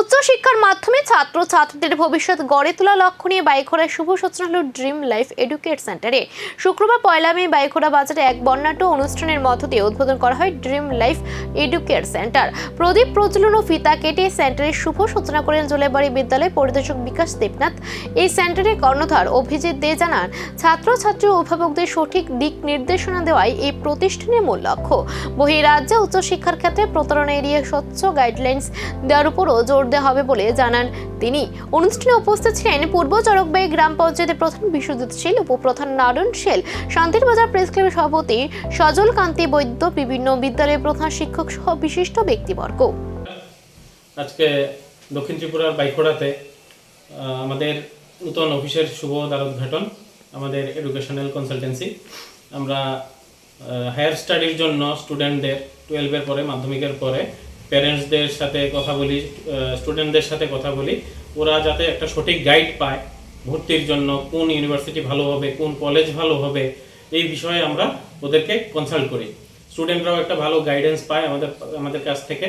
উচ্চশিক্ষার মাধ্যমে ছাত্রছাত্রীদের ভবিষ্যৎ গড়ে তোলা লক্ষ্য নিয়ে বাইখোড়ায় শুভ সূচনা হল ড্রিম লাইফ এডুকেট সেন্টারে। শুক্রবার 1 মে বাইখোড়া বাজারে এক বর্ণাঢ্য অনুষ্ঠানের মধ্য দিয়ে উদ্বোধন করা হয় ড্রিম লাইফ এডুকেট সেন্টার। প্রদীপ প্রজ্বলন ও ফিতা কেটে সেন্টারের শুভ সূচনা করেন জোলেবাড়ি বিদ্যালয় পরিদর্শক বিকাশ দেবনাথ। এই সেন্টারের কর্ণধার অভিজিৎ দে জানান, ছাত্রছাত্রী ও অভিভাবকদের সঠিক দিক নির্দেশনা দেওয়াই এই প্রতিষ্ঠানের মূল লক্ষ্য। বহিরাজ্যে উচ্চশিক্ষার ক্ষেত্রে প্রতারণা এড়িয়ে স্বচ্ছ গাইডলাইন্স দেওয়ার উপরও জোর দেওয়া হবে বলে জানান তিনি। অনুষ্ঠানে উপস্থিত ছিলেন পূর্ব চরকবাড়ি গ্রাম পঞ্চায়েতের প্রধান বিশ্বজিৎ শীল, উপপ্রধান নারায়ণ শীল, শান্তিরবাজার প্রেস ক্লাবের সভাপতি সজল কান্তি বৈদ্য, বিভিন্ন বিদ্যালয়ের প্রধান শিক্ষক সহ বিশিষ্ট ব্যক্তিবর্গ। আজকে দক্ষিণ ত্রিপুরার বাইখোড়াতে আমাদের নতুন অফিসের শুভ দ্বারোদ্ঘাটন। আমাদের এডুকেশনাল কনসালটেন্সি, আমরা হায়ার স্টাডির জন্য স্টুডেন্টদের 12-এর পরে, মাধ্যমিকের পরে প্যারেন্টসদের সাথে কথা বলি, স্টুডেন্টদের সাথে কথা বলি, ওরা যাতে একটা সঠিক গাইড পায় ভর্তির জন্য, কোন ইউনিভার্সিটি ভালো হবে, কোন কলেজ ভালো হবে, এই বিষয়ে আমরা ওদেরকে কনসাল্ট করি। স্টুডেন্টরাও একটা ভালো গাইডেন্স পায় আমাদের কাছ থেকে,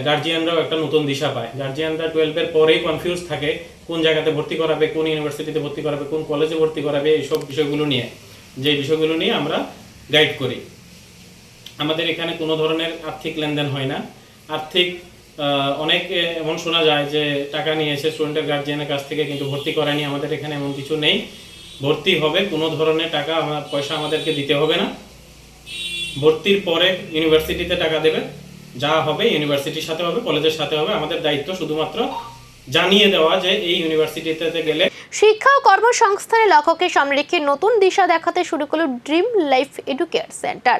গার্জিয়ানরাও একটা নতুন দিশা পায়। গার্জিয়ানরা 12-এর পরেই কনফিউজ থাকে কোন জায়গাতে ভর্তি করাবে, কোন ইউনিভার্সিটিতে ভর্তি করাবে, কোন কলেজে ভর্তি করাবে, এইসব বিষয়গুলো নিয়ে আমরা গাইড করি। আমাদের এখানে কোনো ধরনের আর্থিক লেনদেন হয় না। অনেক এমন শোনা যায় যে টাকা নিয়েছে স্টুডেন্টের গার্জিয়ানের কাছ থেকে, কিন্তু ভর্তি করায়নি। আমাদের এখানে এমন কিছু নেই। ভর্তি হবে, কোনো ধরনের পয়সা আমাদেরকে দিতে হবে না। ভর্তির পরে ইউনিভার্সিটিতে টাকা দেবে, যা হবে ইউনিভার্সিটির সাথে হবে, কলেজের সাথে হবে। আমাদের দায়িত্ব শুধুমাত্র জানিয়ে দেওয়া যে এই ইউনিভার্সিটিতে গেলে। শিক্ষা ও কর্মসংস্থানের লক্ষ্যকে সামনে রেখে নতুন দিশা দেখাতে শুরু করল ড্রিম লাইফ এডুকেট সেন্টার।